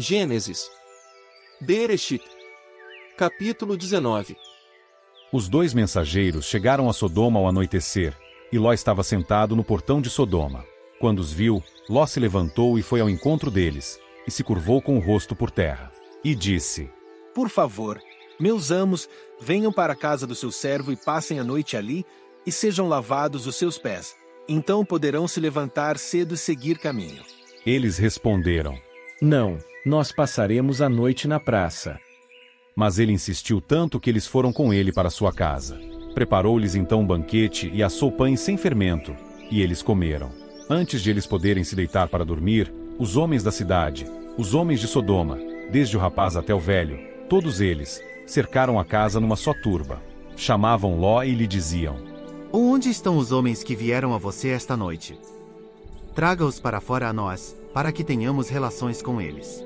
Gênesis. Bereshit. Capítulo 19. Os dois mensageiros chegaram a Sodoma ao anoitecer, e Ló estava sentado no portão de Sodoma. Quando os viu, Ló se levantou e foi ao encontro deles, e se curvou com o rosto por terra. E disse: Por favor, meus amos, venham para a casa do seu servo e passem a noite ali, e sejam lavados os seus pés. Então poderão se levantar cedo e seguir caminho. Eles responderam: Não, nós passaremos a noite na praça. Mas ele insistiu tanto que eles foram com ele para sua casa. Preparou-lhes então um banquete e assou pães sem fermento, e eles comeram. Antes de eles poderem se deitar para dormir, os homens da cidade, os homens de Sodoma, desde o rapaz até o velho, todos eles, cercaram a casa numa só turba. Chamavam Ló e lhe diziam: Onde estão os homens que vieram a você esta noite? Traga-os para fora a nós, para que tenhamos relações com eles.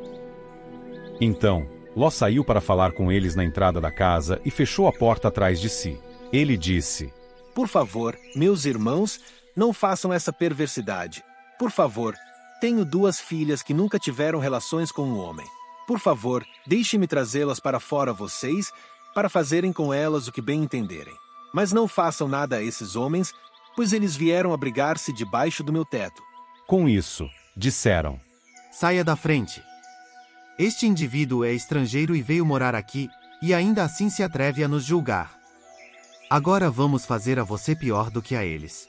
Então, Ló saiu para falar com eles na entrada da casa e fechou a porta atrás de si. Ele disse: Por favor, meus irmãos, não façam essa perversidade. Por favor, tenho 2 filhas que nunca tiveram relações com um homem. Por favor, deixe-me trazê-las para fora vocês, para fazerem com elas o que bem entenderem. Mas não façam nada a esses homens, pois eles vieram abrigar-se debaixo do meu teto. Com isso, disseram: Saia da frente. Este indivíduo é estrangeiro e veio morar aqui, e ainda assim se atreve a nos julgar. Agora vamos fazer a você pior do que a eles.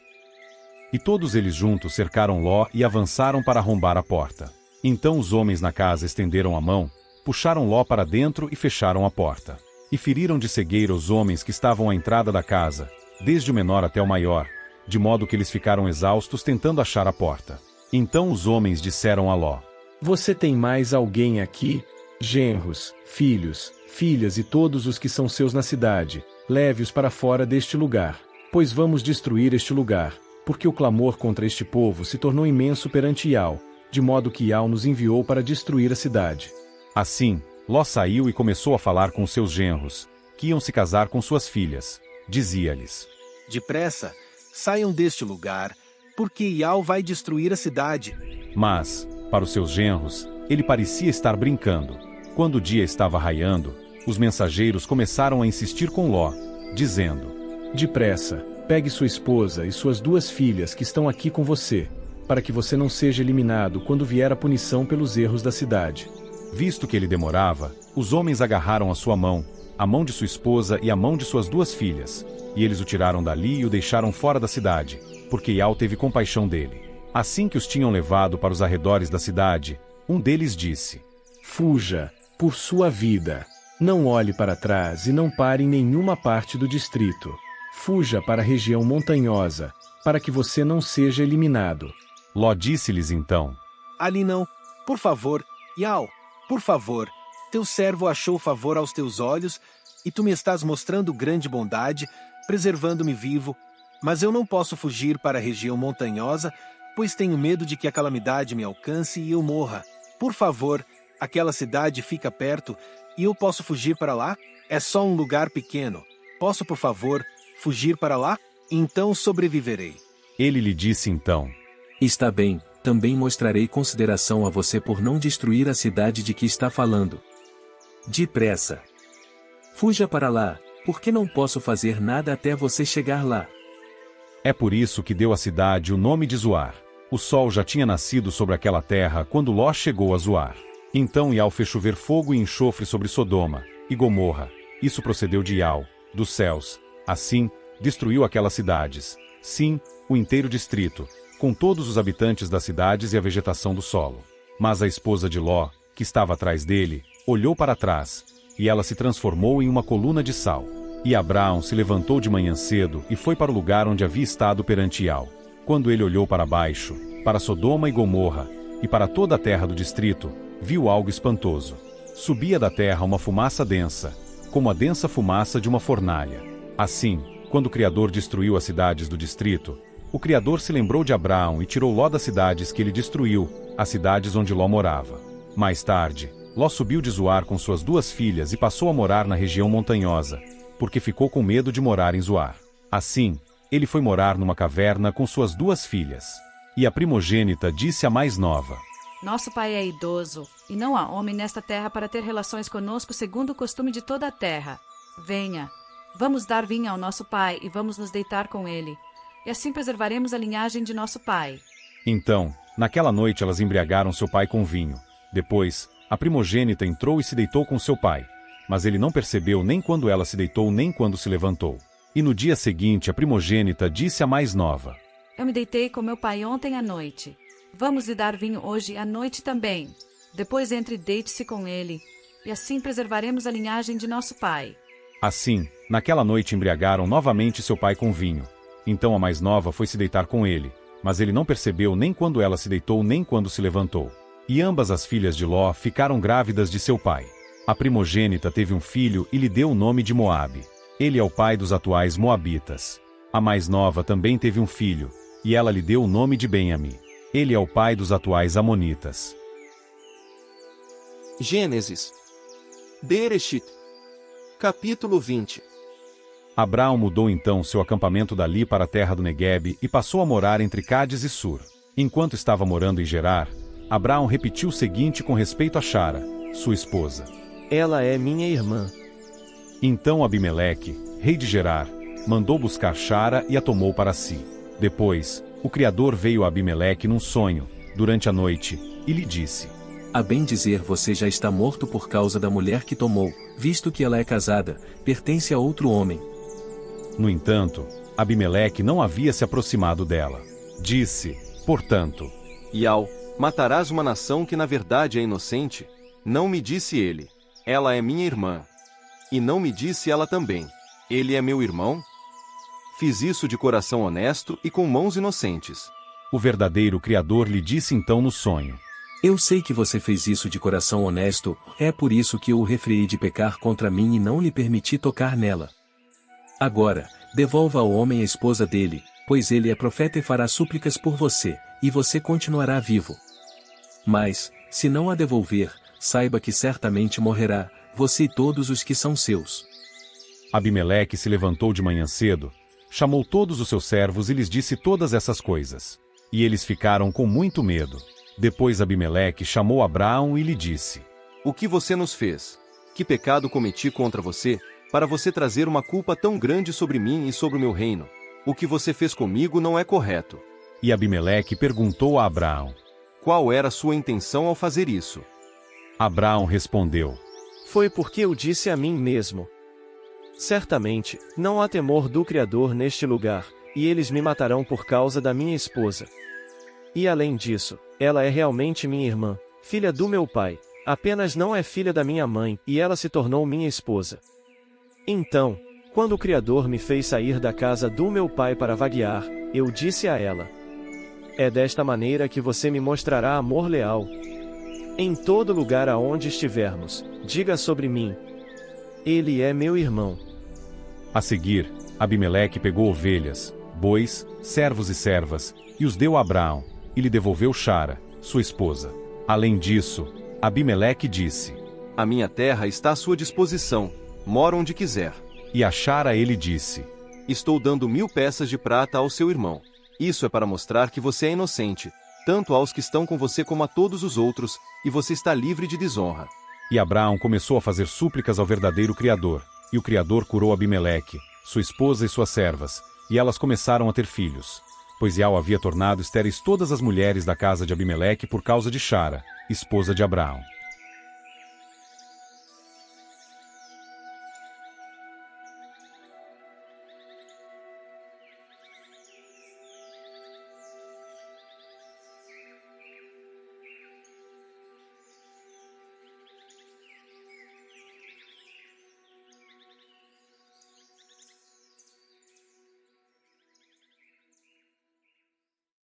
E todos eles juntos cercaram Ló e avançaram para arrombar a porta. Então os homens na casa estenderam a mão, puxaram Ló para dentro e fecharam a porta. E feriram de cegueira os homens que estavam à entrada da casa, desde o menor até o maior, de modo que eles ficaram exaustos tentando achar a porta. Então os homens disseram a Ló: Você tem mais alguém aqui? Genros, filhos, filhas e todos os que são seus na cidade, leve-os para fora deste lugar, pois vamos destruir este lugar, porque o clamor contra este povo se tornou imenso perante Iau, de modo que Iau nos enviou para destruir a cidade. Assim, Ló saiu e começou a falar com seus genros, que iam se casar com suas filhas. Dizia-lhes: Depressa, saiam deste lugar, porque Iau vai destruir a cidade. Mas, para os seus genros, ele parecia estar brincando. Quando o dia estava raiando, os mensageiros começaram a insistir com Ló, dizendo: Depressa, pegue sua esposa e suas 2 filhas que estão aqui com você, para que você não seja eliminado quando vier a punição pelos erros da cidade. Visto que ele demorava, os homens agarraram a mão de sua esposa e a mão de suas 2 filhas, e eles o tiraram dali e o deixaram fora da cidade, porque Iau teve compaixão dele. Assim que os tinham levado para os arredores da cidade, um deles disse: Fuja, por sua vida. Não olhe para trás e não pare em nenhuma parte do distrito. Fuja para a região montanhosa, para que você não seja eliminado. Ló disse-lhes então: Ali não. Por favor, Iau, por favor, teu servo achou favor aos teus olhos, e tu me estás mostrando grande bondade, preservando-me vivo, mas eu não posso fugir para a região montanhosa, pois tenho medo de que a calamidade me alcance e eu morra. Por favor, aquela cidade fica perto, e eu posso fugir para lá? É só um lugar pequeno. Posso, por favor, fugir para lá? Então sobreviverei. Ele lhe disse então: Está bem, também mostrarei consideração a você por não destruir a cidade de que está falando. Depressa. Fuja para lá, porque não posso fazer nada até você chegar lá. É por isso que deu à cidade o nome de Zoar. O sol já tinha nascido sobre aquela terra quando Ló chegou a Zoar. Então Iau fez chover fogo e enxofre sobre Sodoma e Gomorra. Isso procedeu de Iau, dos céus. Assim, destruiu aquelas cidades. Sim, o inteiro distrito, com todos os habitantes das cidades e a vegetação do solo. Mas a esposa de Ló, que estava atrás dele, olhou para trás, e ela se transformou em uma coluna de sal. E Abraão se levantou de manhã cedo e foi para o lugar onde havia estado perante Iau. Quando ele olhou para baixo, para Sodoma e Gomorra, e para toda a terra do distrito, viu algo espantoso. Subia da terra uma fumaça densa, como a densa fumaça de uma fornalha. Assim, quando o Criador destruiu as cidades do distrito, o Criador se lembrou de Abraão e tirou Ló das cidades que ele destruiu, as cidades onde Ló morava. Mais tarde, Ló subiu de Zoar com suas 2 filhas e passou a morar na região montanhosa, porque ficou com medo de morar em Zoar. Assim, ele foi morar numa caverna com suas 2 filhas. E a primogênita disse à mais nova: Nosso pai é idoso, e não há homem nesta terra para ter relações conosco segundo o costume de toda a terra. Venha, vamos dar vinho ao nosso pai e vamos nos deitar com ele, e assim preservaremos a linhagem de nosso pai. Então, naquela noite elas embriagaram seu pai com vinho. Depois, a primogênita entrou e se deitou com seu pai, mas ele não percebeu nem quando ela se deitou nem quando se levantou. E no dia seguinte a primogênita disse à mais nova: Eu me deitei com meu pai ontem à noite. Vamos lhe dar vinho hoje à noite também. Depois entre e deite-se com ele, e assim preservaremos a linhagem de nosso pai. Assim, naquela noite embriagaram novamente seu pai com vinho. Então a mais nova foi se deitar com ele, mas ele não percebeu nem quando ela se deitou nem quando se levantou. E ambas as filhas de Ló ficaram grávidas de seu pai. A primogênita teve um filho e lhe deu o nome de Moabe. Ele é o pai dos atuais moabitas. A mais nova também teve um filho, e ela lhe deu o nome de Ben-Ami. Ele é o pai dos atuais amonitas. Gênesis. Bereshit. Capítulo 20. Abraão mudou então seu acampamento dali para a terra do Neguebe e passou a morar entre Cádiz e Sur. Enquanto estava morando em Gerar, Abraão repetiu o seguinte com respeito a Xara, sua esposa: Ela é minha irmã. Então Abimeleque, rei de Gerar, mandou buscar Xara e a tomou para si. Depois, o Criador veio a Abimeleque num sonho, durante a noite, e lhe disse: A bem dizer, você já está morto por causa da mulher que tomou, visto que ela é casada, pertence a outro homem. No entanto, Abimeleque não havia se aproximado dela. Disse, portanto: Ial, matarás uma nação que na verdade é inocente? Não me disse ele: Ela é minha irmã. E não me disse ela também: Ele é meu irmão? Fiz isso de coração honesto e com mãos inocentes. O verdadeiro Criador lhe disse então no sonho: Eu sei que você fez isso de coração honesto, é por isso que eu o refreei de pecar contra mim e não lhe permiti tocar nela. Agora, devolva ao homem a esposa dele, pois ele é profeta e fará súplicas por você, e você continuará vivo. Mas, se não a devolver, saiba que certamente morrerá, você e todos os que são seus. Abimeleque se levantou de manhã cedo, chamou todos os seus servos e lhes disse todas essas coisas. E eles ficaram com muito medo. Depois Abimeleque chamou Abraão e lhe disse: O que você nos fez? Que pecado cometi contra você, para você trazer uma culpa tão grande sobre mim e sobre o meu reino? O que você fez comigo não é correto. E Abimeleque perguntou a Abraão: Qual era a sua intenção ao fazer isso? Abraão respondeu: Foi porque eu disse a mim mesmo: Certamente, não há temor do Criador neste lugar, e eles me matarão por causa da minha esposa. E além disso, ela é realmente minha irmã, filha do meu pai, apenas não é filha da minha mãe, e ela se tornou minha esposa. Então, quando o Criador me fez sair da casa do meu pai para vaguear, eu disse a ela: É desta maneira que você me mostrará amor leal. Em todo lugar aonde estivermos, diga sobre mim: Ele é meu irmão. A seguir, Abimeleque pegou ovelhas, bois, servos e servas, e os deu a Abraão, e lhe devolveu Xara, sua esposa. Além disso, Abimeleque disse: A minha terra está à sua disposição, mora onde quiser. E a Xara ele disse: Estou dando 1000 peças de prata ao seu irmão. Isso é para mostrar que você é inocente, tanto aos que estão com você como a todos os outros, e você está livre de desonra. E Abraão começou a fazer súplicas ao verdadeiro Criador, e o Criador curou Abimeleque, sua esposa e suas servas, e elas começaram a ter filhos. Pois Ial havia tornado estéreis todas as mulheres da casa de Abimeleque por causa de Xara, esposa de Abraão.